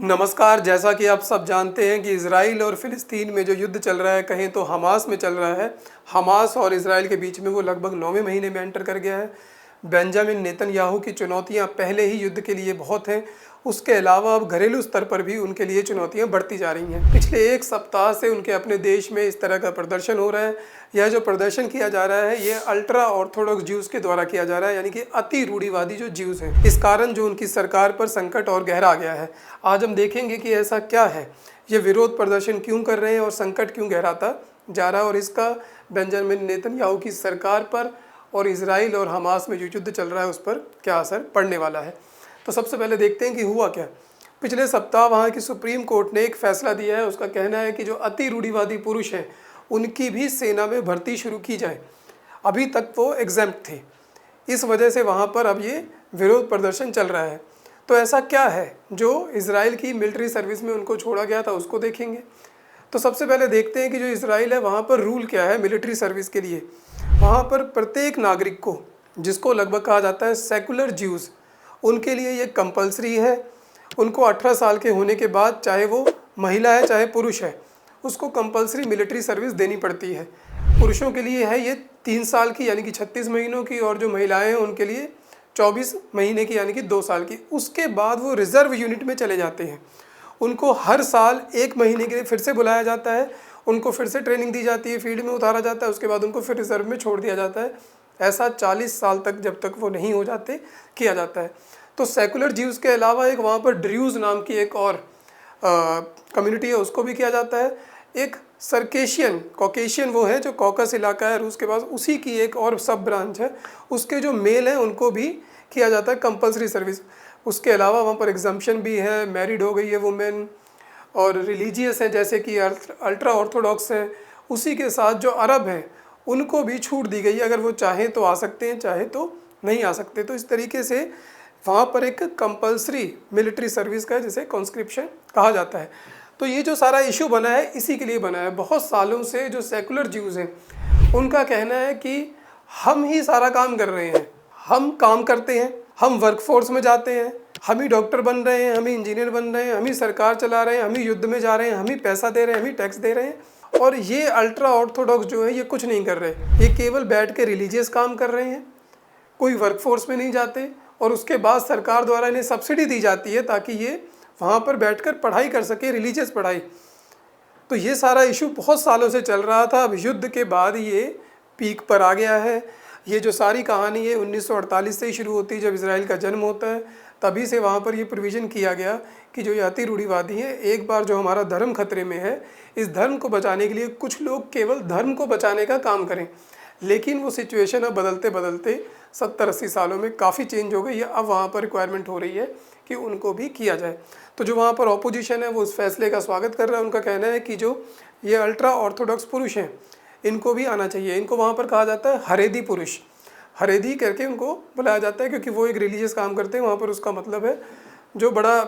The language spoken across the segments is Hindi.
नमस्कार। जैसा कि आप सब जानते हैं कि इज़राइल और फ़िलिस्तीन में जो युद्ध चल रहा है, कहें तो हमास में चल रहा है। हमास और इज़राइल के बीच में वो लगभग 9वें महीने में एंटर कर गया है। बेंजामिन नेतन्याहू की चुनौतियां पहले ही युद्ध के लिए बहुत हैं। उसके अलावा अब घरेलू स्तर पर भी उनके लिए चुनौतियां बढ़ती जा रही हैं। पिछले एक सप्ताह से उनके अपने देश में इस तरह का प्रदर्शन हो रहा है। यह जो प्रदर्शन किया जा रहा है, ये अल्ट्रा ऑर्थोडॉक्स ज्यूज़ के द्वारा किया जा रहा है, यानी कि अति रूढ़िवादी जो ज्यूज़ हैं। इस कारण जो उनकी सरकार पर संकट और गहरा गया है। आज हम देखेंगे कि ऐसा क्या है, ये विरोध प्रदर्शन क्यों कर रहे हैं और संकट क्यों गहराता जा रहा है, और इसका बेंजामिन नेतन्याहू की सरकार पर और इज़राइल और हमास में जो युद्ध चल रहा है उस पर क्या असर पड़ने वाला है। तो सबसे पहले देखते हैं कि हुआ क्या। पिछले सप्ताह वहाँ की सुप्रीम कोर्ट ने एक फैसला दिया है। उसका कहना है कि जो अति रूढ़िवादी पुरुष हैं उनकी भी सेना में भर्ती शुरू की जाए। अभी तक वो एग्जेम्प्ट थे, इस वजह से वहाँ पर अब ये विरोध प्रदर्शन चल रहा है। तो ऐसा क्या है जो इज़राइल की मिलिट्री सर्विस में उनको छोड़ा गया था, उसको देखेंगे। तो सबसे पहले देखते हैं कि जो इज़राइल है वहाँ पर रूल क्या है मिलिट्री सर्विस के लिए। वहाँ पर प्रत्येक नागरिक को, जिसको लगभग कहा जाता है सेकुलर ज्यूज़, उनके लिए ये कंपलसरी है। उनको 18 साल के होने के बाद, चाहे वो महिला है चाहे पुरुष है, उसको कंपलसरी मिलिट्री सर्विस देनी पड़ती है। पुरुषों के लिए है ये 3 साल की यानी कि 36 महीनों की, और जो महिलाएं हैं उनके लिए 24 महीने की यानी कि 2 साल की। उसके बाद वो रिज़र्व यूनिट में चले जाते हैं। उनको हर साल 1 महीने के लिए फिर से बुलाया जाता है, उनको फिर से ट्रेनिंग दी जाती है, फील्ड में उतारा जाता है, उसके बाद उनको फिर रिजर्व में छोड़ दिया जाता है। ऐसा 40 साल तक, जब तक वो नहीं हो जाते, किया जाता है। तो सेकुलर ज्यूज़ के अलावा एक वहाँ पर ड्रूज़ नाम की एक और कम्युनिटी है, उसको भी किया जाता है। एक सर्केशियन, कॉकेशियन वो है जो कॉकस इलाका है रूस के पास, उसी की एक और सब ब्रांच है। उसके जो मेल हैं उनको भी किया जाता है कंपलसरी सर्विस। उसके अलावा वहाँ पर एग्जम्पशन भी है, मैरिड हो गई है वुमेन, और रिलीजियस हैं जैसे कि अल्ट्रा ऑर्थोडॉक्स हैं। उसी के साथ जो अरब हैं उनको भी छूट दी गई है, अगर वो चाहें तो आ सकते हैं, चाहे तो नहीं आ सकते। तो इस तरीके से वहाँ पर एक कंपलसरी मिलिट्री सर्विस का है, जिसे कॉन्स्क्रिप्शन कहा जाता है। तो ये जो सारा इशू बना है इसी के लिए बना है। बहुत सालों से जो सेकुलर ज्यूज़ हैं उनका कहना है कि हम ही सारा काम कर रहे हैं, हम काम करते हैं, हम वर्कफोर्स में जाते हैं, हम ही डॉक्टर बन रहे हैं, हम ही इंजीनियर बन रहे हैं, हम ही सरकार चला रहे हैं, हम ही युद्ध में जा रहे हैं, हम ही पैसा दे रहे हैं, हम ही टैक्स दे रहे हैं। और ये अल्ट्रा ऑर्थोडॉक्स जो है ये कुछ नहीं कर रहे, ये केवल बैठ के रिलीजियस काम कर रहे हैं, कोई वर्कफोर्स में नहीं जाते, और उसके बाद सरकार द्वारा इन्हें सब्सिडी दी जाती है ताकि ये वहाँ पर बैठकर पढ़ाई कर सके, रिलीजियस पढ़ाई। तो ये सारा इशू बहुत सालों से चल रहा था। अब युद्ध के बाद ये पीक पर आ गया है। ये जो सारी कहानी है 1948 से ही शुरू होती है, जब इज़राइल का जन्म होता है। तभी से वहाँ पर ये प्रोविज़न किया गया कि जो ये अति रूढ़िवादी है, एक बार जो हमारा धर्म खतरे में है, इस धर्म को बचाने के लिए कुछ लोग केवल धर्म को बचाने का काम करें। लेकिन वो सिचुएशन अब बदलते बदलते 70-80 सालों में काफ़ी चेंज हो गई है। अब वहाँ पर रिक्वायरमेंट हो रही है कि उनको भी किया जाए। तो जो वहाँ पर ऑपोजिशन है वो उस फैसले का स्वागत कर रहा है। उनका कहना है कि जो ये अल्ट्रा ऑर्थोडॉक्स पुरुष हैं इनको भी आना चाहिए। इनको वहाँ पर कहा जाता है हरेदी पुरुष, हरेदी करके उनको बुलाया जाता है, क्योंकि वो एक रिलीजियस काम करते हैं वहाँ पर। उसका मतलब है जो बड़ा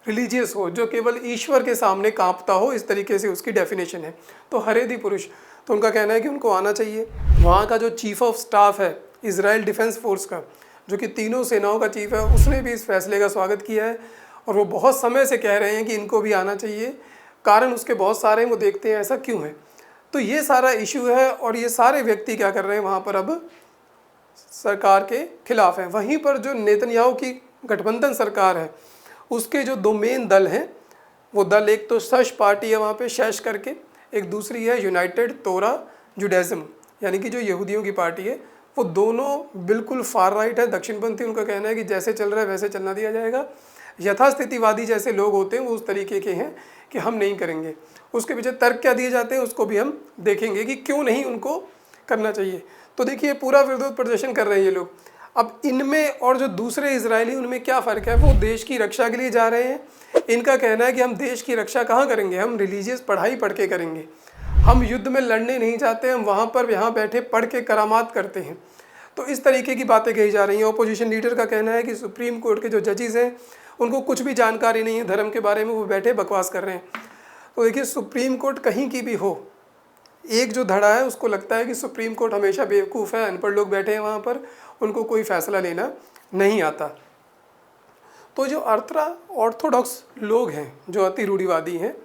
रिलीजियस हो, जो केवल ईश्वर के सामने कांपता हो, इस तरीके से उसकी डेफिनेशन है। तो हरेदी पुरुष, तो उनका कहना है कि उनको आना चाहिए। वहाँ का जो चीफ ऑफ स्टाफ है इज़राइल डिफेंस फोर्स का, जो कि तीनों सेनाओं का चीफ है, उसने भी इस फैसले का स्वागत किया है। और वो बहुत समय से कह रहे हैं कि इनको भी आना चाहिए। कारण उसके बहुत सारे हैं, वो देखते हैं ऐसा क्यों है। तो ये सारा इशू है, और ये सारे व्यक्ति क्या कर रहे हैं वहाँ पर, अब सरकार के खिलाफ हैं। वहीं पर जो नेतन्याहू की गठबंधन सरकार है, उसके जो 2 मेन दल हैं, वो दल, एक तो शश पार्टी है वहाँ पे, शश करके, एक दूसरी है यूनाइटेड तोरा जुडाइज्म, यानी कि जो यहूदियों की पार्टी है। वो दोनों बिल्कुल फार राइट है, दक्षिणपंथी। उनका कहना है कि जैसे चल रहा है वैसे चलना दिया जाएगा। यथास्थितिवादी जैसे लोग होते हैं वो उस तरीके के हैं कि हम नहीं करेंगे। उसके पीछे तर्क क्या दिए जाते हैं उसको भी हम देखेंगे कि क्यों नहीं उनको करना चाहिए। तो देखिए पूरा विरोध प्रदर्शन कर रहे हैं ये लोग। अब इनमें और जो दूसरे इजरायली, उनमें क्या फ़र्क है? वो देश की रक्षा के लिए जा रहे हैं। इनका कहना है कि हम देश की रक्षा कहाँ करेंगे, हम रिलीजियस पढ़ाई पढ़ के करेंगे, हम युद्ध में लड़ने नहीं जाते, हम वहाँ पर यहाँ बैठे पढ़ के करामात करते हैं। तो इस तरीके की बातें कही जा रही हैं। ऑपोजिशन लीडर का कहना है कि सुप्रीम कोर्ट के जो जजेस हैं उनको कुछ भी जानकारी नहीं है धर्म के बारे में, वो बैठे बकवास कर रहे हैं। तो देखिए सुप्रीम कोर्ट कहीं की भी हो, एक जो धड़ा है उसको लगता है कि सुप्रीम कोर्ट हमेशा बेवकूफ़ है, अनपढ़ लोग बैठे हैं वहाँ पर, उनको कोई फ़ैसला लेना नहीं आता। तो जो अल्ट्रा ऑर्थोडॉक्स लोग हैं, जो अति रूढ़िवादी हैं,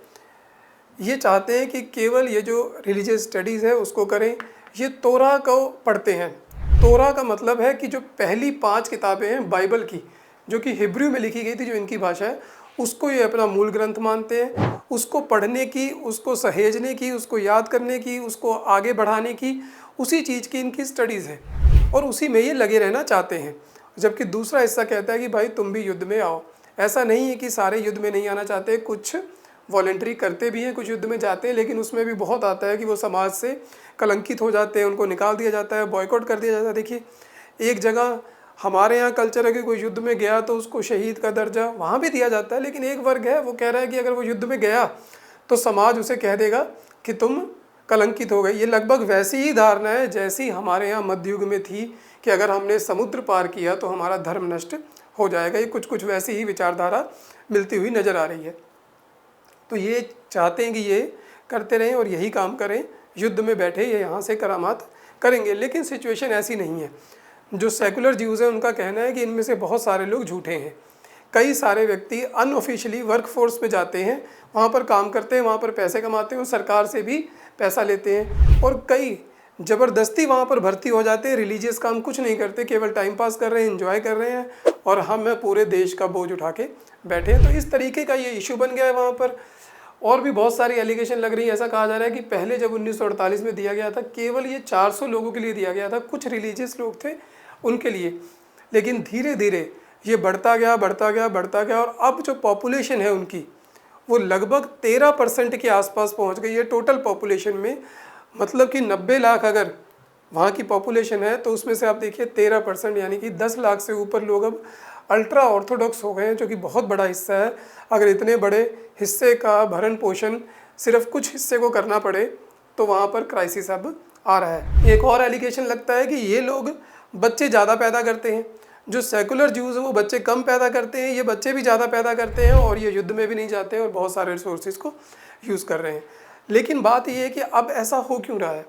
ये चाहते हैं कि केवल ये जो रिलीजियस स्टडीज़ है उसको करें। ये तोरा को पढ़ते हैं। तोरा का मतलब है कि जो पहली 5 किताबें हैं बाइबल की, जो कि हिब्रू में लिखी गई थी, जो इनकी भाषा है, उसको ये अपना मूल ग्रंथ मानते हैं। उसको पढ़ने की, उसको सहेजने की, उसको याद करने की, उसको आगे बढ़ाने की, उसी चीज़ की इनकी स्टडीज़ है और उसी में ये लगे रहना चाहते हैं। जबकि दूसरा हिस्सा कहता है कि भाई तुम भी युद्ध में आओ। ऐसा नहीं है कि सारे युद्ध में नहीं आना चाहते, कुछ वॉलंटरी करते भी हैं, कुछ युद्ध में जाते हैं, लेकिन उसमें भी बहुत आता है कि वो समाज से कलंकित हो जाते हैं, उनको निकाल दिया जाता है, बॉयकॉट कर दिया जाता है। देखिए, एक जगह हमारे यहाँ कल्चर है कि कोई युद्ध में गया तो उसको शहीद का दर्जा वहाँ भी दिया जाता है, लेकिन एक वर्ग है वो कह रहा है कि अगर वो युद्ध में गया तो समाज उसे कह देगा कि तुम कलंकित हो गए। ये लगभग वैसी ही धारणा है जैसी हमारे यहाँ मध्य युग में थी कि अगर हमने समुद्र पार किया तो हमारा धर्म नष्ट हो जाएगा। ये कुछ वैसी ही विचारधारा मिलती हुई नज़र आ रही है। तो ये चाहते हैं कि ये करते रहें और यही काम करें, युद्ध में बैठे ये यहाँ से करामात करेंगे। लेकिन सिचुएशन ऐसी नहीं है। जो सेकुलर ज्यूज़ हैं उनका कहना है कि इनमें से बहुत सारे लोग झूठे हैं। कई सारे व्यक्ति अनऑफिशियली वर्कफोर्स में जाते हैं, वहाँ पर काम करते हैं, वहाँ पर पैसे कमाते हैं और सरकार से भी पैसा लेते हैं, और कई ज़बरदस्ती वहाँ पर भर्ती हो जाते हैं। रिलीजियस काम कुछ नहीं करते, केवल टाइम पास कर रहे हैं, एंजॉय कर रहे हैं, और हम पूरे देश का बोझ उठा के बैठे हैं। तो इस तरीके का ये इशू बन गया है वहाँ पर। और भी बहुत सारी एलिगेशन लग रही है। ऐसा कहा जा रहा है कि पहले जब 1948 में दिया गया था, केवल ये 400 लोगों के लिए दिया गया था, कुछ रिलीजियस लोग थे उनके लिए, लेकिन धीरे धीरे ये बढ़ता गया और अब जो पॉपुलेशन है उनकी वो लगभग 13% के आसपास पहुंच गई है टोटल पॉपुलेशन में। मतलब कि 90 लाख अगर वहाँ की पॉपुलेशन है तो उसमें से आप देखिए 13% यानी कि 10 लाख से ऊपर लोग अब अल्ट्रा ऑर्थोडॉक्स हो गए हैं, जो कि बहुत बड़ा हिस्सा है। अगर इतने बड़े हिस्से का भरण पोषण सिर्फ कुछ हिस्से को करना पड़े तो वहाँ पर क्राइसिस अब आ रहा है। एक और एलिगेशन लगता है कि ये लोग बच्चे ज़्यादा पैदा करते हैं। जो सेकुलर ज्यूज़ हैं वो बच्चे कम पैदा करते हैं, ये बच्चे भी ज़्यादा पैदा करते हैं और ये युद्ध में भी नहीं जाते हैं और बहुत सारे रिसोर्सेज को यूज़ कर रहे हैं। लेकिन बात ये है कि अब ऐसा हो क्यों रहा है?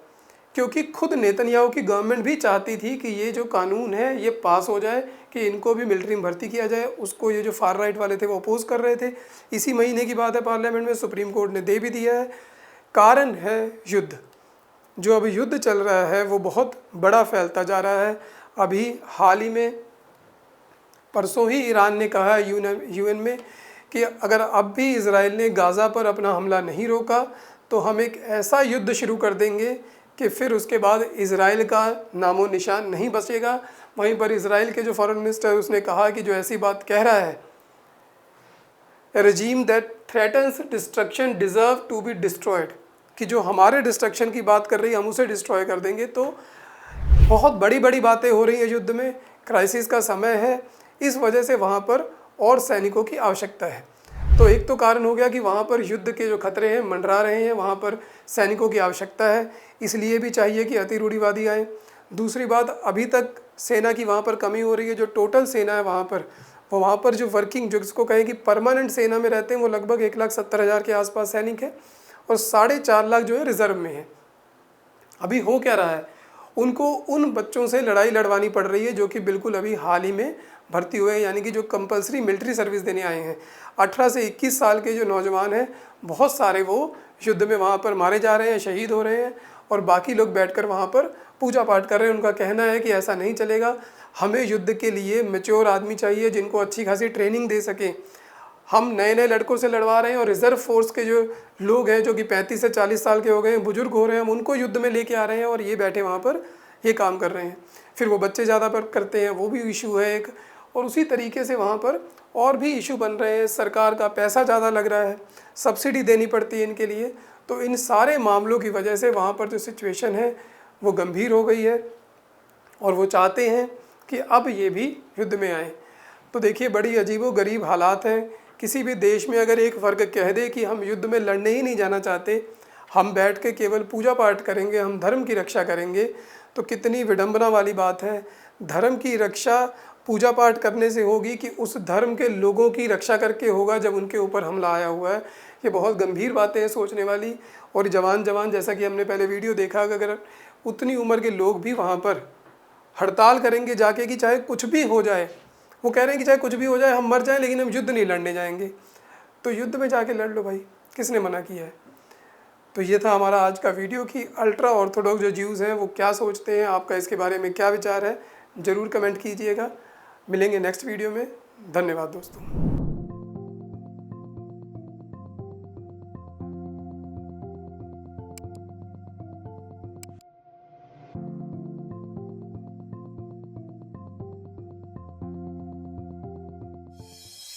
क्योंकि खुद नेतन्याहू की गवर्नमेंट भी चाहती थी कि ये जो कानून है ये पास हो जाए कि इनको भी मिलिट्री में भर्ती किया जाए। उसको ये जो फार राइट वाले थे वो अपोज कर रहे थे। इसी महीने की बात है, पार्लियामेंट में सुप्रीम कोर्ट ने दे भी दिया है। कारण है युद्ध। जो अभी युद्ध चल रहा है वो बहुत बड़ा फैलता जा रहा है। अभी हाल ही में परसों ही ईरान ने कहा है यूएन में कि अगर अब भी इजराइल ने गाज़ा पर अपना हमला नहीं रोका तो हम एक ऐसा युद्ध शुरू कर देंगे कि फिर उसके बाद इजराइल का नामो निशान नहीं बचेगा। वहीं पर इजराइल के जो फॉरेन मिनिस्टर उसने कहा कि जो ऐसी बात कह रहा है, ए regime that threatens destruction deserve to be destroyed, कि जो हमारे डिस्ट्रक्शन की बात कर रही है हम उसे डिस्ट्रॉय कर देंगे। तो बहुत बड़ी बड़ी बातें हो रही है युद्ध में, क्राइसिस का समय है, इस वजह से वहाँ पर और सैनिकों की आवश्यकता है। तो एक तो कारण हो गया कि वहाँ पर युद्ध के जो खतरे हैं मंडरा रहे हैं, वहाँ पर सैनिकों की आवश्यकता है, इसलिए भी चाहिए कि अति रूढ़िवादी आए। दूसरी बात, अभी तक सेना की वहाँ पर कमी हो रही है। जो टोटल सेना है वहाँ पर जो वर्किंग, जो इसको कहें कि परमानेंट सेना में रहते हैं, वो लगभग 1,70,000 के आसपास सैनिक है और 4.5 लाख जो है रिजर्व में है। अभी हो क्या रहा है, उनको उन बच्चों से लड़ाई लड़वानी पड़ रही है जो कि बिल्कुल अभी हाल ही में भर्ती हुए हैं, यानी कि जो कंपलसरी मिलिट्री सर्विस देने आए हैं। 18 से 21 साल के जो नौजवान हैं बहुत सारे वो युद्ध में वहाँ पर मारे जा रहे हैं, शहीद हो रहे हैं, और बाकी लोग बैठकर वहाँ पर पूजा पाठ कर रहे हैं। उनका कहना है कि ऐसा नहीं चलेगा, हमें युद्ध के लिए मैच्योर आदमी चाहिए जिनको अच्छी खासी ट्रेनिंग दे सकें। हम नए नए लड़कों से लड़वा रहे हैं और रिज़र्व फोर्स के जो लोग हैं जो कि 35 से 40 साल के हो गए हैं, बुजुर्ग हो रहे हैं, हम उनको युद्ध में लेके आ रहे हैं और ये बैठे वहाँ पर ये काम कर रहे हैं। फिर वो बच्चे ज़्यादा पर करते हैं, वो भी इशू है एक। और उसी तरीके से वहाँ पर और भी इशू बन रहे हैं। सरकार का पैसा ज़्यादा लग रहा है, सब्सिडी देनी पड़ती है इनके लिए। तो इन सारे मामलों की वजह से वहाँ पर जो सिचुएशन है वो गंभीर हो गई है और वो चाहते हैं कि अब ये भी युद्ध में आए। तो देखिए, बड़ी अजीबोगरीब हालात हैं। किसी भी देश में अगर एक वर्ग कह दे कि हम युद्ध में लड़ने ही नहीं जाना चाहते, हम बैठ के केवल पूजा पाठ करेंगे, हम धर्म की रक्षा करेंगे, तो कितनी विडंबना वाली बात है। धर्म की रक्षा पूजा पाठ करने से होगी कि उस धर्म के लोगों की रक्षा करके होगा जब उनके ऊपर हमला आया हुआ है। ये बहुत गंभीर बातें हैं सोचने वाली। और जवान जैसा कि हमने पहले वीडियो देखा, अगर उतनी उम्र के लोग भी वहाँ पर हड़ताल करेंगे जाके कि चाहे कुछ भी हो जाए, वो कह रहे हैं कि चाहे कुछ भी हो जाए, हम मर जाएं, लेकिन हम युद्ध नहीं लड़ने जाएंगे। तो युद्ध में जाके लड़ लो भाई, किसने मना किया है। तो ये था हमारा आज का वीडियो कि अल्ट्रा ऑर्थोडॉक्स जो ज्यूज़ हैं वो क्या सोचते हैं, आपका इसके बारे में क्या विचार है, ज़रूर कमेंट कीजिएगा। मिलेंगे नेक्स्ट वीडियो में। धन्यवाद दोस्तों।